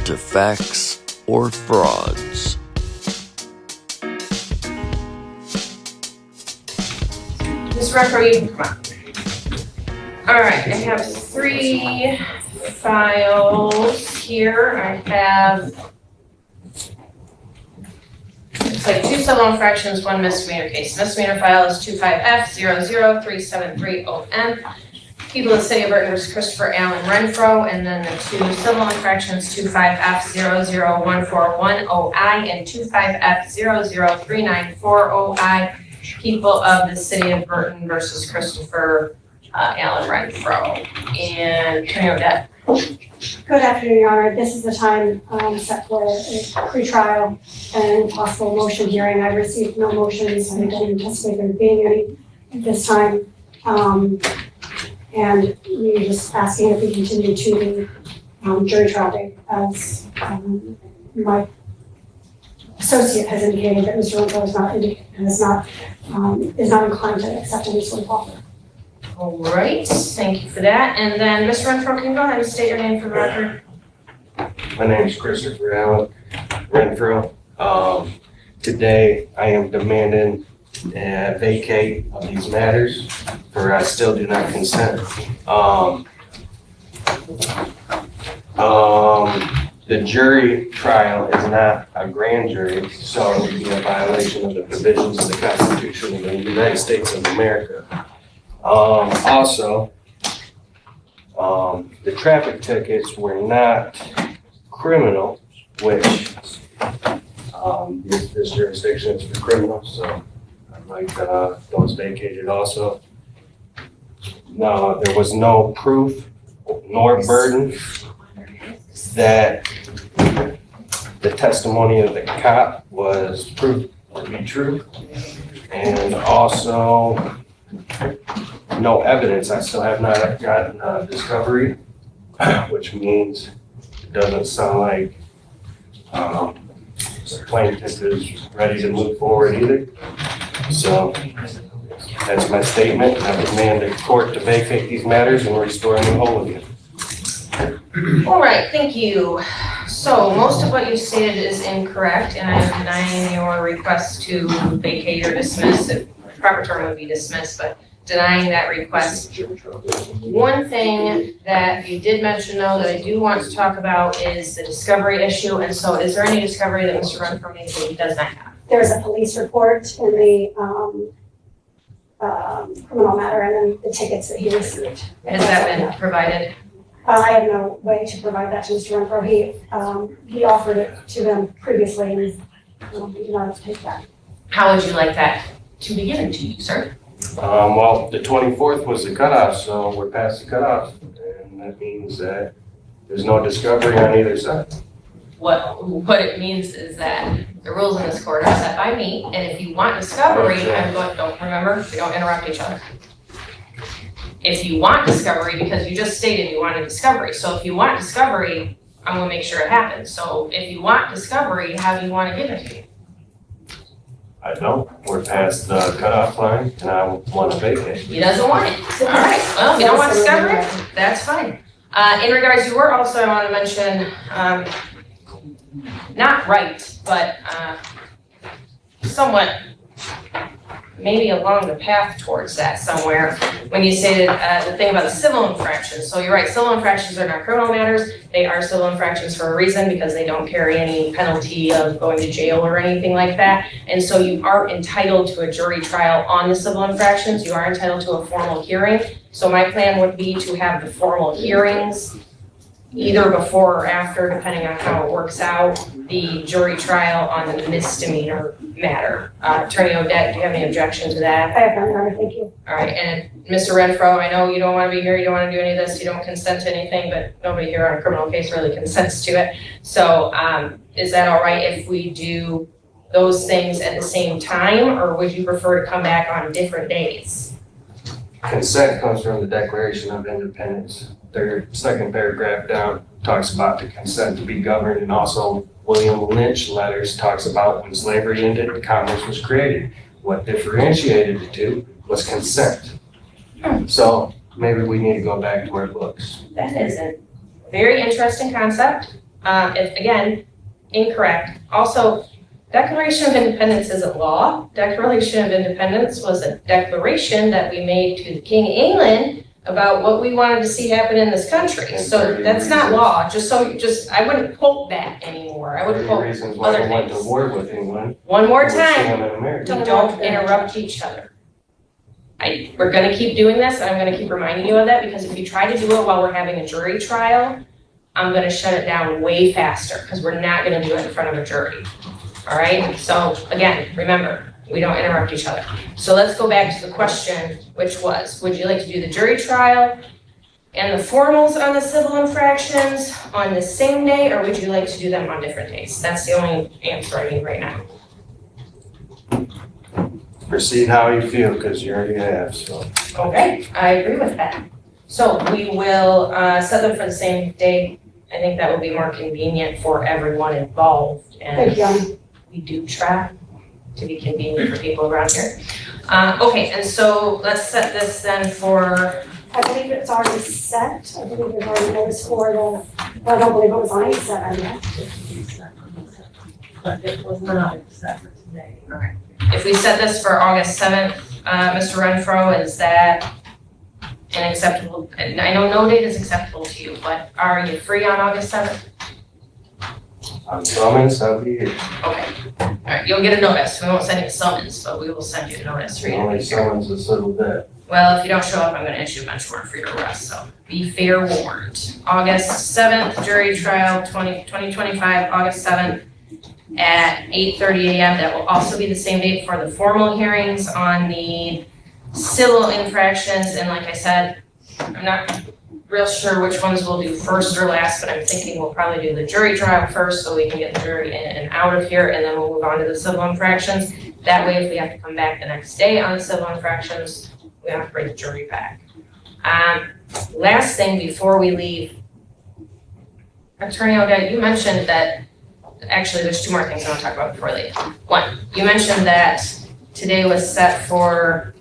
to facts or frauds. Ms. Renfro, you can come up. All right, I have 3 files here. I have, it's like 2 civil infractions, 1 misdemeanor case. Misdemeanor file is 25F00373OM. People of the City of Burton versus Christopher Allen Renfro, and then the 2 civil infractions, 25F00141OI and 25F00394OI. People of the City of Burton versus Christopher Allen Renfro. And Attorney Odette. Good afternoon, Your Honor. This is the time set for a pretrial and possible motion hearing. I've received no motions. I don't anticipate there being any at this time. And we're just asking if we continue to the jury trial date, as my associate has indicated that Mr. Renfro is not inclined to accept any sort of offer. All right, thank you for that. And then Mr. Renfro, can you go ahead and state your name for the record? My name is Christopher Allen Renfro. Today I am demanding a vacate of these matters for I still do not consent. The jury trial is not a grand jury, so it would be a violation of the provisions of the Constitution of the United States of America. Also, the traffic tickets were not criminal, which this jurisdiction is for criminals, so I'd like those vacated also. No, there was no proof nor burden that the testimony of the cop was proved to be true, and also no evidence. I still have not gotten discovery, which means it doesn't sound like the plaintiff is ready to move forward either. So that's my statement. I demand the court to vacate these matters and restore a new hold of you. All right, thank you. So most of what you stated is incorrect, and I am denying your request to vacate or dismiss. The proper term would be dismiss, but denying that request. One thing that you did mention, though, that I do want to talk about is the discovery issue. And so is there any discovery that Mr. Renfro made that he does not have? There's a police report in the criminal matter, and then the tickets that he received. Has that been provided? I have no way to provide that to Mr. Renfro. He offered it to them previously, and we do not have to take that. How would you like that to be given to you, sir? Well, the 24th was the cutoff, so we're past the cutoff, and that means that there's no discovery on either side. What it means is that the rules in this court are set by me, and if you want discovery, don't remember, we don't interrupt each other. If you want discovery, because you just stated you wanted discovery, so if you want discovery, I'm gonna make sure it happens. So if you want discovery, how do you want to give it to you? I don't. We're past the cutoff line, and I want to vacate. He doesn't want it. All right, well, if you don't want discovery, that's fine. In regards to work, also I want to mention, not right, but somewhat maybe along the path towards that somewhere, when you stated the thing about the civil infractions. So you're right, civil infractions are not criminal matters. They are civil infractions for a reason, because they don't carry any penalty of going to jail or anything like that. And so you aren't entitled to a jury trial on the civil infractions. You are entitled to a formal hearing. So my plan would be to have the formal hearings either before or after, depending on how it works out, the jury trial on the misdemeanor matter. Attorney Odette, do you have any objection to that? I have none, Your Honor. Thank you. All right, and Mr. Renfro, I know you don't want to be here, you don't want to do any of this, you don't consent to anything, but nobody here on a criminal case really consents to it. So is that all right if we do those things at the same time, or would you prefer to come back on different days? Consent comes from the Declaration of Independence. Their second paragraph down talks about the consent to be governed, and also William Lynch letters talks about when slavery ended and commerce was created. What differentiated the two was consent. So maybe we need to go back to our books. That is a very interesting concept. if, again, incorrect. Also, Declaration of Independence isn't law. Declaration of Independence was a declaration that we made to the King of England about what we wanted to see happen in this country. So that's not law, I wouldn't quote that anymore. I would quote reasons why other they went to things. war with England. One more We're time, seeing them in America. don't interrupt each other. We're gonna keep doing this, and I'm gonna keep reminding you of that, because if you try to do it while we're having a jury trial, I'm gonna shut it down way faster, because we're not gonna do it in front of a jury. All right, so again, remember, we don't interrupt each other. So let's go back to the question, which was, would you like to do the jury trial and the formals on the civil infractions on the same day, or would you like to do them on different days? That's the only answer I need right now. Proceed how you feel, because you already have, so. Okay, I agree with that. So we will set them for the same day. I think that will be more convenient for everyone involved, Thank and you. we do try to be convenient for people around here. Okay, and so let's set this then for, I believe it's already set. I believe we've already noticed for the, I don't believe it was on 8/7 yet. But it was not set for today. if we set this for August 7th, Mr. Renfro, is that an acceptable, and I know no date is acceptable to you, but are you free on August 7th? On summons, I'll be here. Okay, all right, you'll get a notice. We won't send you a summons, but we will send you a notice for you to Only be here. summons a civil debt. Well, if you don't show up, I'm gonna issue a bench warrant for your arrest, so be fair warned. August 7th, jury trial, 2025, August 7th at 8:30 a.m. That will also be the same date for the formal hearings on the civil infractions. And like I said, I'm not real sure which ones we'll do first or last, but I'm thinking we'll probably do the jury trial first so we can get the jury in and out of here, and then we'll move on to the civil infractions. That way, if we have to come back the next day on the civil infractions, we have to bring the jury back. Last thing before we leave, Attorney Odette, you mentioned that, actually, there's two more things I want to talk about before we leave. One, you mentioned that today was set for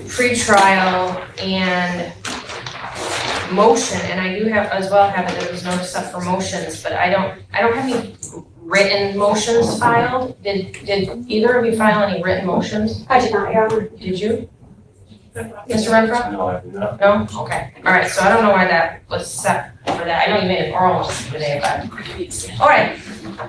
pre-trial and motion, and I do have, as well, have it, there was no stuff for motions, but I don't have any written motions filed. Did either of you file any written motions? I did not, Your Honor. Did you, Mr. Renfro? No, I do not. No? Okay, all right, so I don't know why that was set for that. I know you made an oral motion today, but, all right.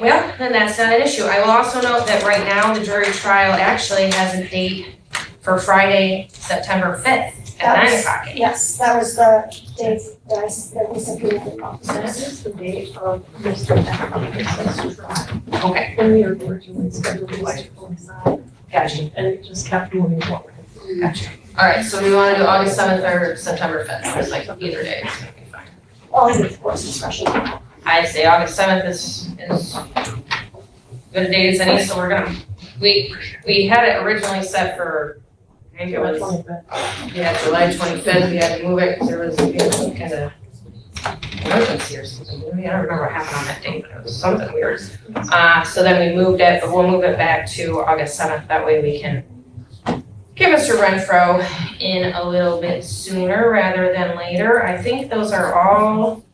Well, then that's not an issue. I will also note that right now, the jury trial actually has a date for Friday, September 5th at 9 o'clock. Yes, that was the date that we subpoenaed. This is the date of Mr. Becker's trial. Okay, When we originally scheduled the light to coincide, gotcha, and it just kept moving forward. gotcha. All right, so do we want to do August 7th or September 5th? It's like either day is gonna be fine. All in the court's discretion. I'd say August 7th is good a date as any, so we're gonna, we had it originally set for, I think it was, yeah, July 25th, we had to move it because there was, some kind of emergency or something. I don't remember what happened on that date, but it was something weird. So then we moved it, but we'll move it back to August 7th. That way we can get Mr. Renfro in a little bit sooner rather than later. I think those are all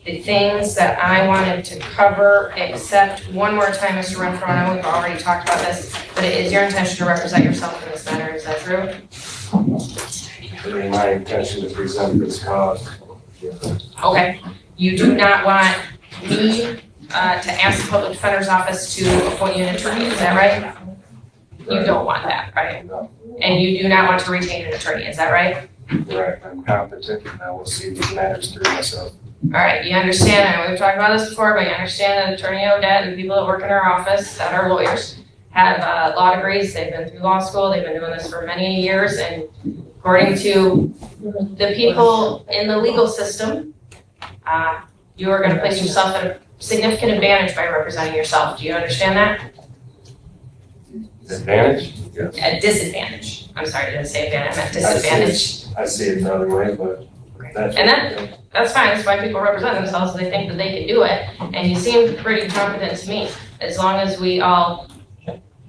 the things that I wanted to cover, except one more time, Mr. Renfro, I know we've already talked about this, but it is your intention to represent yourself in this matter, is that true? It ain't my intention to present this cause. Okay. You do not want me to ask the public defender's office to appoint you an attorney, is that right? You don't want that, right? No, And you do not want to retain an attorney, is that right? correct. I'm competent and I will see these matters through myself. All right, you understand, I know we've talked about this before, but you understand that Attorney Odette and the people that work in our office that are lawyers have law degrees, they've been through law school, they've been doing this for many years, and according to the people in the legal system, you are gonna place yourself at a significant advantage by representing yourself. Do you understand that? Advantage? Yes. At disadvantage. I'm sorry, I didn't say advantage, I meant disadvantage. I see it the other way, but that's. And that's fine, that's why people represent themselves, so they think that they can do it, and you seem pretty competent to me. As long as we all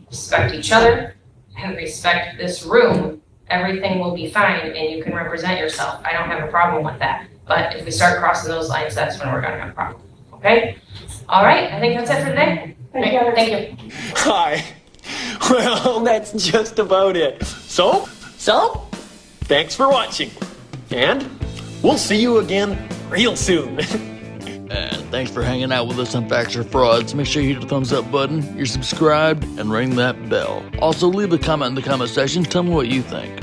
respect each other and respect this room, everything will be fine and you can represent yourself. I don't have a problem with that. But if we start crossing those lines, that's when we're gonna have a problem, okay? All right, I think that's it for today. Thank you. Thank you. Hi. Well, that's just about it. So, thanks for watching. And we'll see you again real soon. And thanks for hanging out with us on Facts or Frauds. Make sure you hit the thumbs up button, you're subscribed, and ring that bell. Also, leave a comment in the comment section. Tell me what you think.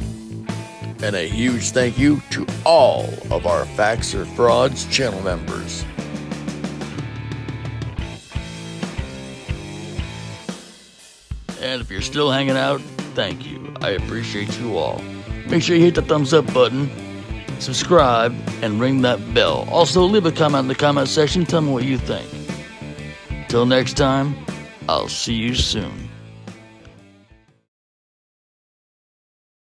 And a huge thank you to all of our Facts or Frauds channel members. And if you're still hanging out, thank you. I appreciate you all. Make sure you hit the thumbs up button, subscribe, and ring that bell. Also, leave a comment in the comment section. Tell me what you think. Till next time, I'll see you soon.